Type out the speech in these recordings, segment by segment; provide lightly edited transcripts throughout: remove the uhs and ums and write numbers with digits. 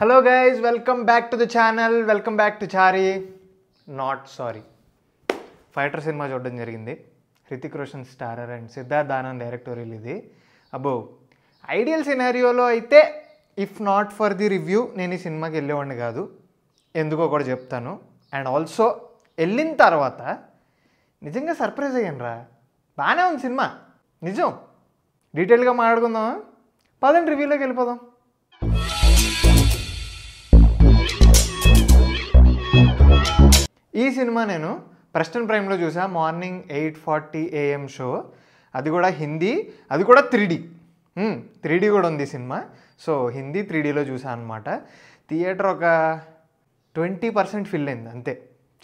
Hello guys, welcome back to the channel. Welcome back to Chari. Not sorry. Fighter cinema చూడడం జరిగింది. Hrithik Roshan starrer and Siddharth Anand directorial ఇది. అబ్బో ideal సినారియోలో అయితే if not for the review నేను ఈ సినిమాకి వెళ్ళేవాడిని కాదు. ఎందుకో కూడా చెప్తాను. అండ్ ఆల్సో వెళ్ళిన తర్వాత నిజంగా సర్ప్రైజ్ అయ్యాను రా. బాగానే ఉంది సినిమా, నిజం. డీటెయిల్గా మాట్లాడుకుందాం. పదండి రివ్యూలోకి వెళ్ళిపోదాం. ఈ సినిమా నేను ప్రెస్టన్ ప్రైమ్లో చూసా. Morning 8:40 AM show. అది కూడా హిందీ, అది కూడా 3D కూడా ఉంది సినిమా. సో హిందీ 3Dలో చూసా అనమాట. థియేటర్ ఒక 20% ఫిల్ అయింది అంతే.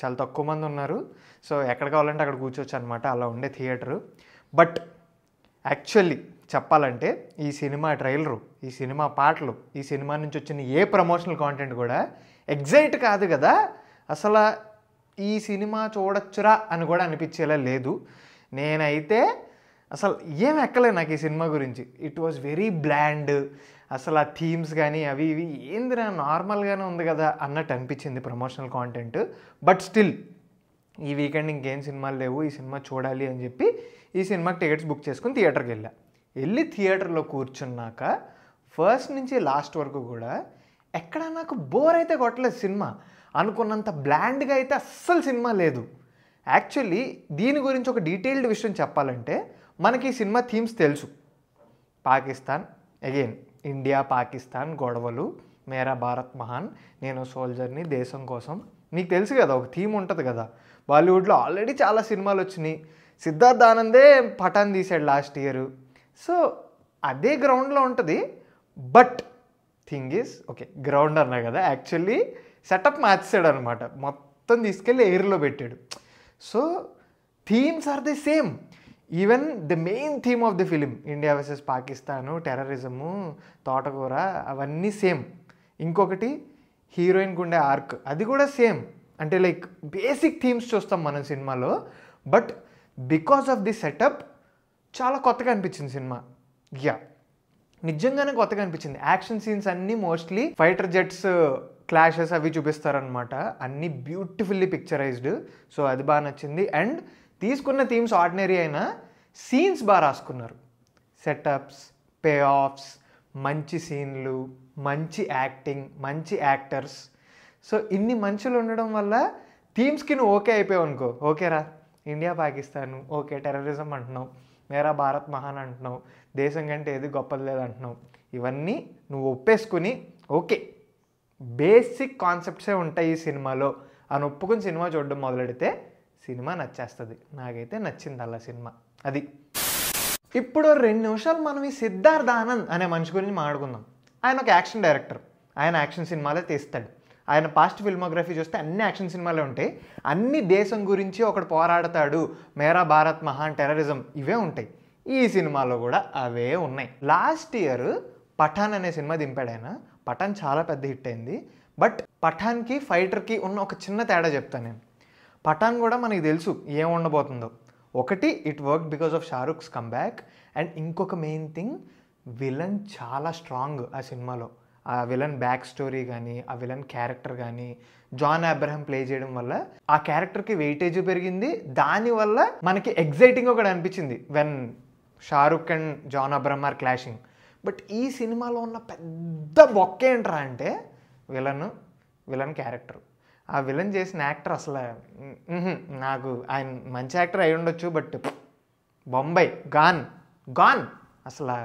చాలా తక్కువ మంది ఉన్నారు. సో ఎక్కడ కావాలంటే అక్కడ కూర్చోవచ్చు అనమాట, అలా ఉండే థియేటరు. బట్ యాక్చువల్లీ చెప్పాలంటే ఈ సినిమా ట్రైలరు, ఈ సినిమా పాటలు, ఈ సినిమా నుంచి వచ్చిన ఏ ప్రమోషనల్ కాంటెంట్ కూడా ఎగ్జైట్ కాదు కదా. అసలు ఈ సినిమా చూడొచ్చురా అని కూడా అనిపించేలా లేదు. నేనైతే అసలు ఏం ఎక్కలే నాకు ఈ సినిమా గురించి. It was very bland. అసలు ఆ థీమ్స్ కానీ అవి ఇవి ఏందిరా నార్మల్గానే ఉంది కదా అన్నట్టు అనిపించింది ప్రమోషనల్ కాంటెంట్. బట్ స్టిల్ ఈ వీకెండ్ ఇంకేం సినిమాలు లేవు, ఈ సినిమా చూడాలి అని చెప్పి ఈ సినిమాకి టికెట్స్ బుక్ చేసుకుని థియేటర్కి వెళ్ళి థియేటర్లో కూర్చున్నాక ఫస్ట్ నుంచి లాస్ట్ వరకు కూడా ఎక్కడ నాకు బోర్ అయితే కొట్టలేదు సినిమా. అనుకున్నంత బ్లాండ్గా అయితే అస్సలు సినిమా లేదు. యాక్చువల్లీ దీని గురించి ఒక డీటెయిల్డ్ విషయం చెప్పాలంటే మనకి ఈ సినిమా థీమ్స్ తెలుసు. పాకిస్తాన్, అగైన్ ఇండియా పాకిస్తాన్ గొడవలు, మేరా భారత్ మహాన్, నేను సోల్జర్ని దేశం కోసం, నీకు తెలుసు కదా, ఒక థీమ్ ఉంటుంది కదా. బాలీవుడ్లో ఆల్రెడీ చాలా సినిమాలు వచ్చినాయి. సిద్ధార్థ్ ఆనందే పఠాన్ తీశాడు లాస్ట్ ఇయర్. సో అదే గ్రౌండ్లో ఉంటుంది. But thing is okay, ground అన్నా కదా, యాక్చువల్లీ సెటప్ మార్చాడు అనమాట. మొత్తం తీసుకెళ్ళి ఎయిర్లో పెట్టాడు. So themes are the same. Even the main theme of the film, India versus Pakistan, terrorism, తోటకూర, అవన్నీ సేమ్. ఇంకొకటి హీరోయిన్కి ఉండే ఆర్క్, అది కూడా సేమ్. అంటే లైక్ బేసిక్ థీమ్స్ చూస్తాం మనం సినిమాలో. But because of the setup చాలా కొత్తగా అనిపించింది సినిమా. నిజంగానే కొత్తగా అనిపించింది. యాక్షన్ సీన్స్ అన్నీ మోస్ట్లీ ఫైటర్ జెట్స్ క్లాషెస్ అవి చూపిస్తారనమాట. అన్నీ బ్యూటిఫుల్లీ పిక్చరైజ్డ్. సో అది బాగా నచ్చింది. అండ్ తీసుకున్న థీమ్స్ ఆర్డినరీ అయినా సీన్స్ బాగా రాసుకున్నారు. సెటప్స్, పే ఆఫ్స్, మంచి సీన్లు, మంచి యాక్టింగ్, మంచి యాక్టర్స్. సో ఇన్ని మనుషులు ఉండడం వల్ల థీమ్స్కి నువ్వు ఓకే అయిపోయావు అనుకో, ఓకేరా ఇండియా పాకిస్తాను, ఓకే టెర్రరిజం అంటున్నావు, మేరా భారత్ మహాన్ అంటున్నావు, దేశం కంటే ఏది గొప్పది లేదు అంటున్నావు, ఇవన్నీ నువ్వు ఒప్పేసుకుని ఓకే బేసిక్ కాన్సెప్ట్సే ఉంటాయి ఈ సినిమాలో అని ఒప్పుకుని సినిమా చూడడం మొదలెడితే సినిమా నచ్చేస్తుంది. నాకైతే నచ్చింది అలా సినిమా. అది ఇప్పుడు 2 నిమిషాలు మనం ఈ సిద్ధార్థ్ ఆనంద్ అనే మనిషి గురించి మాట్లాడుకుందాం. ఆయన ఒక యాక్షన్ డైరెక్టర్. ఆయన యాక్షన్ సినిమాలే తీస్తాడు. ఆయన పాస్ట్ ఫిల్మోగ్రఫీ చూస్తే అన్ని యాక్షన్ సినిమాలే ఉంటాయి. అన్ని దేశం గురించి ఒకడు పోరాడతాడు, మేరా భారత్ మహాన్, టెర్రరిజం, ఇవే ఉంటాయి. ఈ సినిమాలో కూడా అవే ఉన్నాయి. లాస్ట్ ఇయర్ పఠాన్ అనే సినిమా దింపాడు ఆయన. పఠాన్ చాలా పెద్ద హిట్ అయింది. బట్ పఠాన్కి ఫైటర్కి ఉన్న ఒక చిన్న తేడా చెప్తాను నేను. పఠాన్ కూడా మనకి తెలుసు ఏం ఉండబోతుందో. ఒకటి, it work because of Shahrukh's comeback. And ఇంకొక మెయిన్ థింగ్, విలన్ చాలా స్ట్రాంగ్ ఆ సినిమాలో. ఆ విలన్ బ్యాక్ స్టోరీ కానీ, ఆ విలన్ క్యారెక్టర్ కానీ జాన్ అబ్రహం ప్లే చేయడం వల్ల ఆ క్యారెక్టర్కి వెయిటేజ్ పెరిగింది. దానివల్ల మనకి ఎగ్జైటింగ్ ఒకటి అనిపించింది when Shahrukh and John Abraham are clashing. But ఈ సినిమాలో ఉన్న పెద్ద బొక్క ఏంట్రా అంటే విలన్ క్యారెక్టర్. ఆ విలన్ చేసిన యాక్టర్ అసలు నాకు, ఆయన మంచి యాక్టర్ అయి ఉండొచ్చు, బట్ బొంబాయి గాన్ అసలు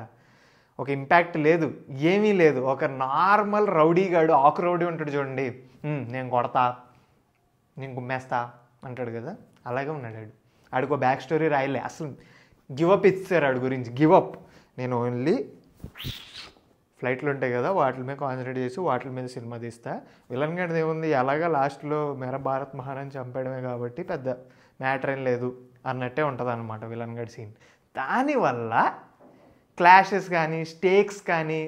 ఒక ఇంపాక్ట్ లేదు, ఏమీ లేదు. ఒక నార్మల్ రౌడీ గాడు, ఆకు రౌడీ ఉంటాడు చూడండి, నేను కొడతా, నేను గుమ్మేస్తా అంటాడు కదా, అలాగే ఉన్నాడు ఆడు. ఆడికో బ్యాక్ స్టోరీ రాయలే, అసలు గివప్ ఇచ్చారు ఆడి గురించి. గివప్, నేను ఓన్లీ ఫ్లైట్లు ఉంటాయి కదా వాటి మీద కాన్సన్ట్రేట్ చేసి వాటి మీద సినిమా తీస్తా. విలన్ గడ్ది ఏముంది, ఎలాగా లాస్ట్లో మేరా భారత్ మహారాజ్ చంపేయడమే కాబట్టి పెద్ద మ్యాటర్ ఏం లేదు అన్నట్టే ఉంటుంది అనమాట విలన్ గడ్ సీన్. దానివల్ల క్లాషెస్ కానీ స్టేక్స్ కానీ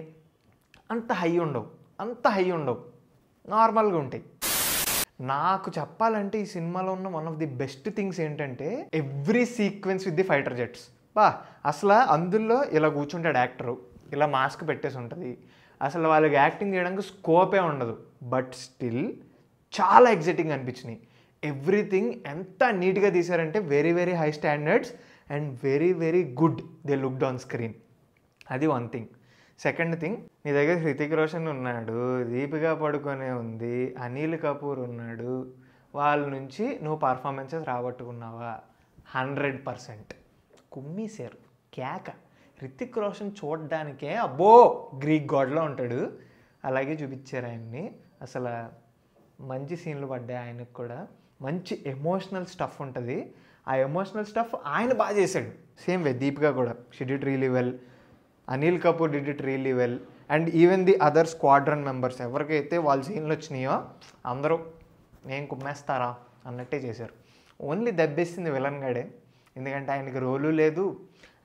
అంత హై ఉండవు, నార్మల్గా ఉంటాయి. నాకు చెప్పాలంటే ఈ సినిమాలో ఉన్న one of the best things ఏంటంటే every sequence with the fighter jets. అసలు అందులో ఇలా కూర్చుంటాడు యాక్టరు, ఇలా మాస్క్ పెట్టేసి ఉంటుంది, అసలు వాళ్ళకి యాక్టింగ్ చేయడానికి స్కోపే ఉండదు, బట్ స్టిల్ చాలా ఎగ్జైటింగ్ అనిపించినాయి. ఎవ్రీథింగ్ ఎంత నీట్గా తీశారంటే very very high standards and very very good they looked on screen. అది వన్ థింగ్. సెకండ్ థింగ్, నీ దగ్గర హృతిక్ రోషన్ ఉన్నాడు, దీపికా పడుకొనే ఉంది, అనిల్ కపూర్ ఉన్నాడు, వాళ్ళ నుంచి నువ్వు పర్ఫార్మెన్సెస్ రాబట్టుకున్నావా? 100% కుమ్మేశారు. కేక. హృతిక్ రోషన్ చూడడానికే అబ్బో గ్రీక్ గాడ్లో ఉంటాడు, అలాగే చూపించారు ఆయన్ని. అసలు మంచి సీన్లు పడ్డాయి ఆయనకు కూడా. మంచి ఎమోషనల్ స్టఫ్ ఉంటుంది. ఆ ఎమోషనల్ స్టఫ్ ఆయన బాగా చేశాడు. సేమ్ వే దీపికా కూడా, she did really well. Anil Kapoor did it really well. And even the other squadron members ఎవరికైతే వాళ్ళ సీన్లు వచ్చినాయో అందరూ నేను కుమ్మేస్తారా అన్నట్టే చేశారు. ఓన్లీ దెబ్బేసింది విలన్ గాడే, ఎందుకంటే ఆయనకి రోలు లేదు,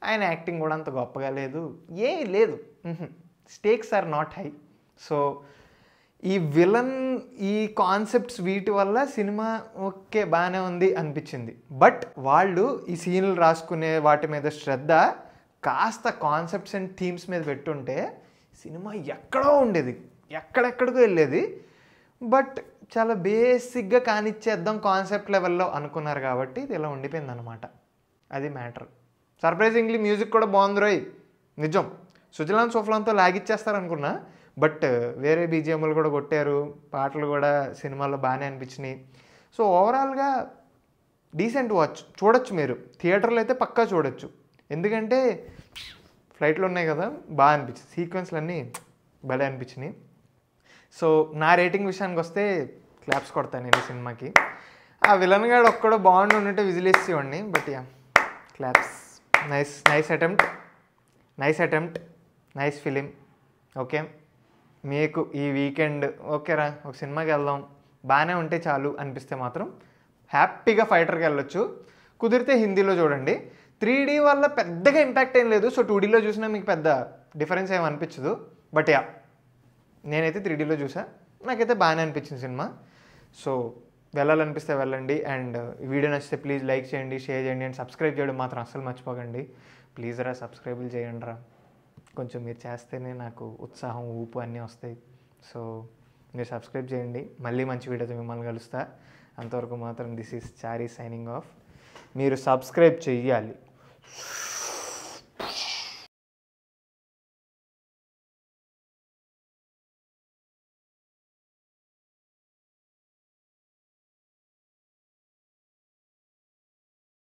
ఆయన యాక్టింగ్ కూడా అంత గొప్పగా లేదు, ఏ లేదు. Stakes are not high. So ఈ విలన్, ఈ కాన్సెప్ట్స్ వీటి వల్ల సినిమా ఓకే బాగానే ఉంది అనిపించింది. బట్ వాళ్ళు ఈ సీన్లు రాసుకునే వాటి మీద శ్రద్ధ కాస్త కాన్సెప్ట్స్ అండ్ థీమ్స్ మీద పెట్టుంటే సినిమా ఎక్కడో ఉండేది, ఎక్కడెక్కడికో వెళ్ళేది. బట్ చాలా బేసిక్గా కానిచ్చేద్దాం కాన్సెప్ట్ లెవెల్లో అనుకున్నారు కాబట్టి ఇది ఇలా ఉండిపోయింది అనమాట. అది మ్యాటర్. సర్ప్రైజింగ్లీ మ్యూజిక్ కూడా బాగుంది రోయ్, నిజం. సుజలాన్ సోఫ్లాన్తో లాగిచ్చేస్తారు అనుకున్నా, బట్ వేరే బీజిఎంలు కూడా కొట్టారు, పాటలు కూడా సినిమాలో బాగానే అనిపించినాయి. సో ఓవరాల్గా డీసెంట్ వాచ్, చూడొచ్చు మీరు. థియేటర్లో అయితే పక్కా చూడొచ్చు, ఎందుకంటే ఫ్లైట్లో ఉన్నాయి కదా, బాగా అనిపించింది. సీక్వెన్స్లు అన్నీ భలే అనిపించినాయి. సో నా రేటింగ్ విషయానికి వస్తే క్లాప్స్ కొడతాను నేను ఈ సినిమాకి. ఆ విలన్ గాడు ఒక్కడో బాగుండి ఉన్నట్టే విజిలేసి ఇవ్వండి, but yeah claps. Nice attempt, nice film. Okay, మీకు ఈ వీకెండ్ ఓకేరా ఒక సినిమాకి వెళ్దాం బాగానే ఉంటే చాలు అనిపిస్తే మాత్రం హ్యాపీగా ఫైటర్కి వెళ్ళొచ్చు. కుదిరితే హిందీలో చూడండి. 3D వల్ల పెద్దగా ఇంపాక్ట్ ఏం లేదు, సో 2Dలో చూసినా మీకు పెద్ద డిఫరెన్స్ ఏమి అనిపించదు. బట్ యా నేనైతే 3Dలో చూసా, నాకైతే బాగానే అనిపించింది సినిమా. సో వెళ్ళాలనిపిస్తే వెళ్ళండి. అండ్ వీడియో నచ్చితే ప్లీజ్ లైక్ చేయండి, షేర్ చేయండి అండ్ సబ్స్క్రైబ్ చేయడం మాత్రం అస్సలు మర్చిపోకండి. ప్లీజ్ రా సబ్స్క్రైబులు చేయండి రా, కొంచెం మీరు చేస్తేనే నాకు ఉత్సాహం ఊపు అన్నీ వస్తాయి. సో మీరు సబ్స్క్రైబ్ చేయండి. మళ్ళీ మంచి వీడియోతో మిమ్మల్ని కలుస్తా. అంతవరకు మాత్రం this is Chari signing off. మీరు సబ్స్క్రైబ్ చెయ్యాలి.